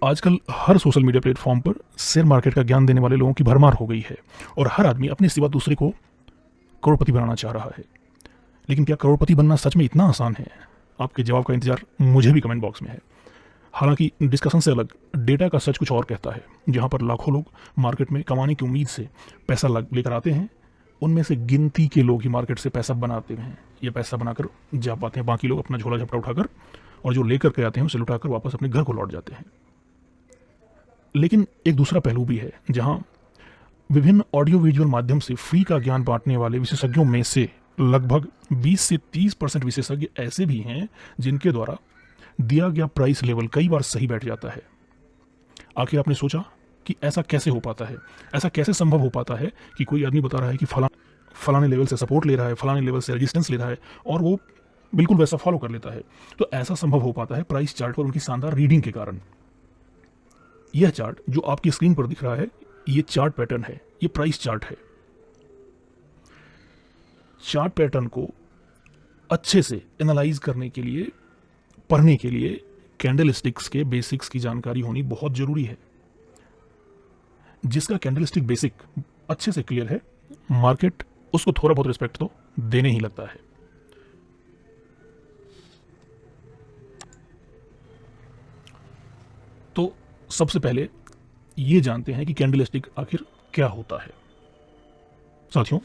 आजकल हर social media platform पर share market का ज्ञान देने वाले लोगों की भरमार हो गई है और हर आदमी अपने सिवा दूसरे को करोड़पति बनाना चाह रहा है। लेकिन क्या करोड़पति बनना सच में इतना आसान है? आपके जवाब का इंतजार मुझे भी कमेंट बॉक्स में है। हालांकि डिस्कशन से अलग डेटा का सच कुछ और कहता है। जहां पर लाखों लोग मार्केट में कमाने की उम्मीद से पैसा लेकर आते हैं, उनमें से गिनती के लोग ही मार्केट से पैसा बनाते हैं या पैसा बनाकर जा पाते हैं। बाकी लोग अपना झोला झपटा उठाकर और जो लेकर के आते हैं उसे लुटाकर वापस अपने घर को लौट जाते हैं। लेकिन एक दूसरा पहलू भी है, जहां विभिन्न ऑडियो विजुअल माध्यम से फ्री का ज्ञान बांटने वाले विशेषज्ञों में से लगभग 20 से 30% विशेषज्ञ ऐसे भी हैं जिनके द्वारा दिया गया प्राइस लेवल कई बार सही बैठ जाता है। आखिर आपने सोचा कि ऐसा कैसे हो पाता है? ऐसा कैसे संभव हो पाता है कि कोई आदमी बता रहा है कि फलाने लेवल से सपोर्ट ले रहा है, फलाने लेवल से रेजिस्टेंस ले रहा है और वो बिल्कुल वैसा फॉलो कर लेता है? तो ऐसा संभव हो पाता है प्राइस चार्ट पर उनकी शानदार रीडिंग के कारण। यह चार्ट जो आपकी स्क्रीन पर दिख रहा है, यह चार्ट पैटर्न है, यह प्राइस चार्ट है। चार्ट पैटर्न को अच्छे से एनालाइज करने के लिए, पढ़ने के लिए कैंडल स्टिक्स के बेसिक्स की जानकारी होनी बहुत जरूरी है। जिसका कैंडल स्टिक बेसिक अच्छे से क्लियर है, मार्केट उसको थोड़ा बहुत रिस्पेक्ट तो देने ही लगता है। तो सबसे पहले ये जानते हैं कि कैंडल स्टिक आखिर क्या होता है। साथियों,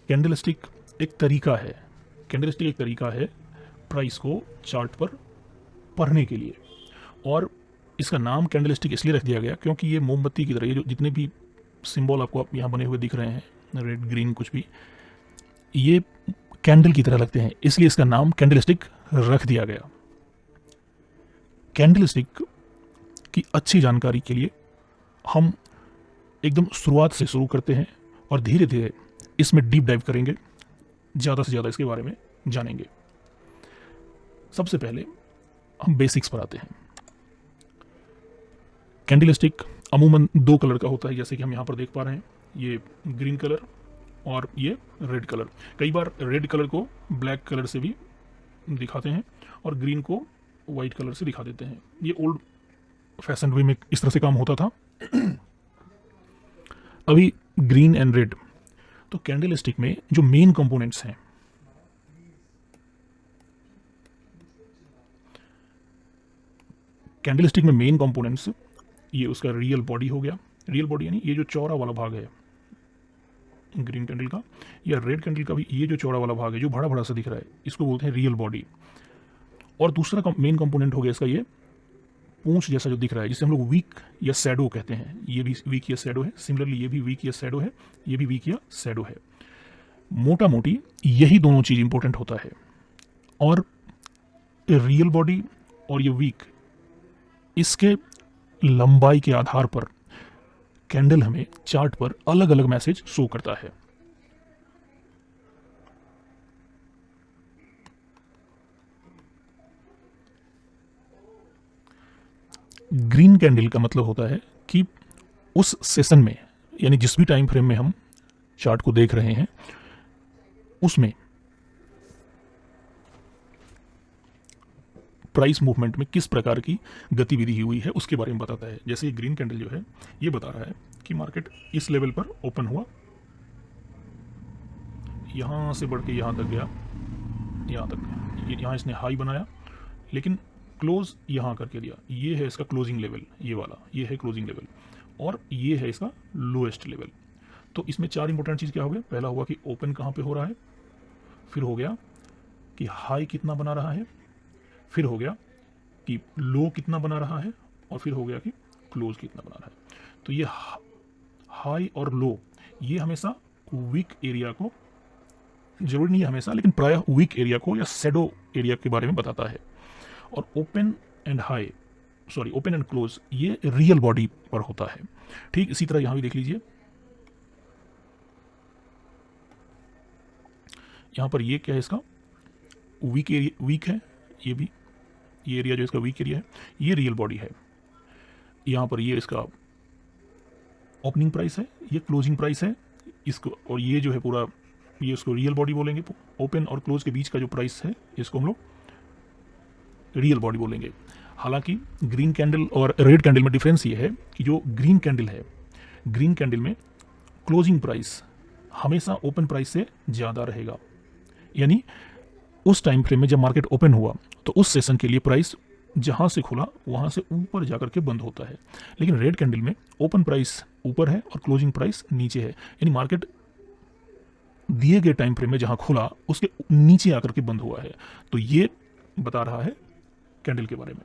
कैंडल स्टिक एक तरीका है, प्राइस को चार्ट पर पढ़ने के लिए। और इसका नाम कैंडल स्टिक इसलिए रख दिया गया क्योंकि ये मोमबत्ती की तरह, ये जो जितने भी सिंबल आपको यहाँ बने हुए दिख रहे हैं, रेड ग्रीन कुछ भी, ये कैंडल की तरह लगते हैं, इसलिए इसका नाम कैंडल स्टिक रख दिया गया। कैंडल स्टिक की अच्छी जानकारी के लिए हम एकदम शुरुआत से शुरू करते हैं और धीरे धीरे इसमें डीप डाइव करेंगे, ज़्यादा से ज़्यादा इसके बारे में जानेंगे। सबसे पहले हम बेसिक्स पर आते हैं। कैंडल स्टिक अमूमन दो कलर का होता है, जैसे कि हम यहाँ पर देख पा रहे हैं, ये ग्रीन कलर और ये रेड कलर। कई बार रेड कलर को ब्लैक कलर से भी दिखाते हैं और ग्रीन को वाइट कलर से दिखा देते हैं। ये ओल्ड फैशन वे में इस तरह से काम होता था। अभी ग्रीन एंड रेड। तो कैंडल स्टिक में जो मेन कंपोनेंट्स हैं, कैंडल स्टिक में मेन कंपोनेंट्स, ये उसका रियल बॉडी हो गया। रियल बॉडी यानी ये जो चौड़ा वाला भाग है ग्रीन कैंडल का, या रेड कैंडल का भी, ये जो चौड़ा वाला भाग है जो बड़ा बड़ा सा दिख रहा है, इसको बोलते हैं रियल बॉडी। और दूसरा मेन कंपोनेंट हो गया इसका ये पूंछ जैसा जो दिख रहा है, जिसे हम लोग वीक या शैडो कहते हैं। ये भी वीक या शैडो है। सिमिलरली ये भी वीक या शैडो है, ये भी वीक या शैडो है। मोटा मोटी यही दोनों चीज इंपॉर्टेंट होता है। और रियल बॉडी और ये वीक, इसके लंबाई के आधार पर कैंडल हमें चार्ट पर अलग अलग मैसेज शो करता है। ग्रीन कैंडल का मतलब होता है कि उस सेशन में, यानी जिस भी टाइम फ्रेम में हम चार्ट को देख रहे हैं, उसमें प्राइस मूवमेंट में किस प्रकार की गतिविधि हुई है उसके बारे में बताता है। जैसे ग्रीन कैंडल जो है, ये बता रहा है कि मार्केट इस लेवल पर ओपन हुआ, यहां से बढ़ के यहां तक गया, यहां तक, यहां इसने हाई बनाया, लेकिन क्लोज यहां करके दिया। ये है इसका क्लोजिंग लेवल, ये वाला, ये है क्लोजिंग लेवल, और ये है इसका लोएस्ट लेवल। तो इसमें चार इंपॉर्टेंट चीज क्या हो गया? पहला हुआ कि ओपन कहां पे हो रहा है, फिर हो गया कि हाई कितना बना रहा है, फिर हो गया कि लो कितना बना रहा है, और फिर हो गया कि क्लोज कितना बना रहा है। तो ये हाई और लो, ये हमेशा वीक एरिया को, जरूरी नहीं है हमेशा, लेकिन प्रायः वीक एरिया को या शैडो एरिया के बारे में बताता है। और ओपन एंड क्लोज, ये रियल बॉडी पर होता है। ठीक इसी तरह यहां भी देख लीजिए, यहां पर ये क्या है, इसका वीक एरिया, वीक है ये भी, ये एरिया जो इसका वीक एरिया है, ये रियल बॉडी है। यहां पर ये इसका ओपनिंग प्राइस है, ये क्लोजिंग प्राइस है इसको, और ये जो है पूरा, ये उसको रियल बॉडी बोलेंगे। ओपन और क्लोज के बीच का जो प्राइस है, इसको हम लोग रियल बॉडी बोलेंगे। हालांकि ग्रीन कैंडल और रेड कैंडल में डिफरेंस ये है कि जो ग्रीन कैंडल है, ग्रीन कैंडल में क्लोजिंग प्राइस हमेशा ओपन प्राइस से ज़्यादा रहेगा, यानी उस टाइम फ्रेम में जब मार्केट ओपन हुआ तो उस सेशन के लिए प्राइस जहां से खुला वहां से ऊपर जाकर के बंद होता है। लेकिन रेड कैंडल में ओपन प्राइस ऊपर है और क्लोजिंग प्राइस नीचे है, यानी मार्केट दिए गए टाइम फ्रेम में जहां खुला उसके नीचे आकर के बंद हुआ है। तो ये बता रहा है कैंडल के बारे में।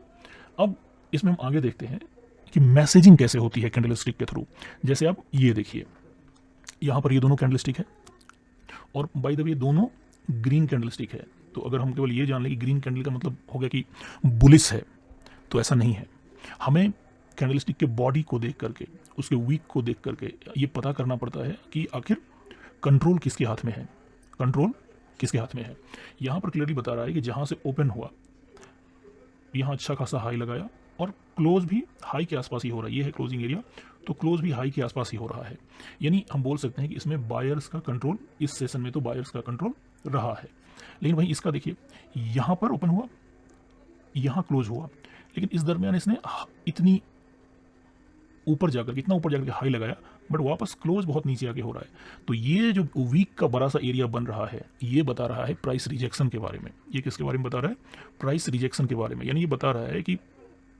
अब इसमें हम आगे देखते हैं कि मैसेजिंग कैसे होती है कैंडल स्टिक के थ्रू। जैसे आप ये देखिए, यहां पर ये दोनों कैंडल स्टिक है और बाय द वे दोनों ग्रीन कैंडल स्टिक है। तो अगर हम केवल ये जान लें कि ग्रीन कैंडल का मतलब हो गया कि बुलिश है, तो ऐसा नहीं है। हमें कैंडल स्टिक के बॉडी को देख करके, उसके वीक को देख करके ये पता करना पड़ता है कि आखिर कंट्रोल किसके हाथ में है, कंट्रोल किसके हाथ में है। यहां पर क्लियरली बता रहा है कि जहां से ओपन हुआ यहां अच्छा खासा हाई लगाया और क्लोज भी हाई के आसपास ही हो रहा है। ये है क्लोजिंग एरिया, तो क्लोज भी हाई के आसपास ही हो रहा है। यानी हम बोल सकते हैं कि इसमें बायर्स का कंट्रोल, इस सेशन में तो बायर्स का कंट्रोल रहा है। लेकिन वहीं इसका देखिए, यहां पर ओपन हुआ, यहां क्लोज हुआ, लेकिन इस दरमियान इसने इतनी ऊपर जाकर के, इतना ऊपर जाकर के हाई लगाया, बट वापस क्लोज बहुत नीचे आके हो रहा है। तो ये जो वीक का बड़ा सा एरिया बन रहा है, ये बता रहा है प्राइस रिजेक्शन के बारे में। ये किसके बारे में बता रहा है? प्राइस रिजेक्शन के बारे में। यानी ये बता रहा है कि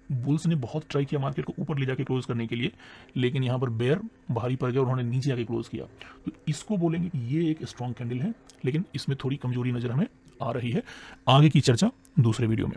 बुल्स ने बहुत ट्राई किया मार्केट को ऊपर ले जाके क्लोज करने के लिए, लेकिन यहाँ पर बेयर भारी पड़ गया और उन्होंने नीचे आके क्लोज किया। तो इसको बोलेंगे कि ये एक स्ट्रॉन्ग कैंडल है, लेकिन इसमें थोड़ी कमजोरी नजर हमें आ रही है। आगे की चर्चा दूसरे वीडियो में।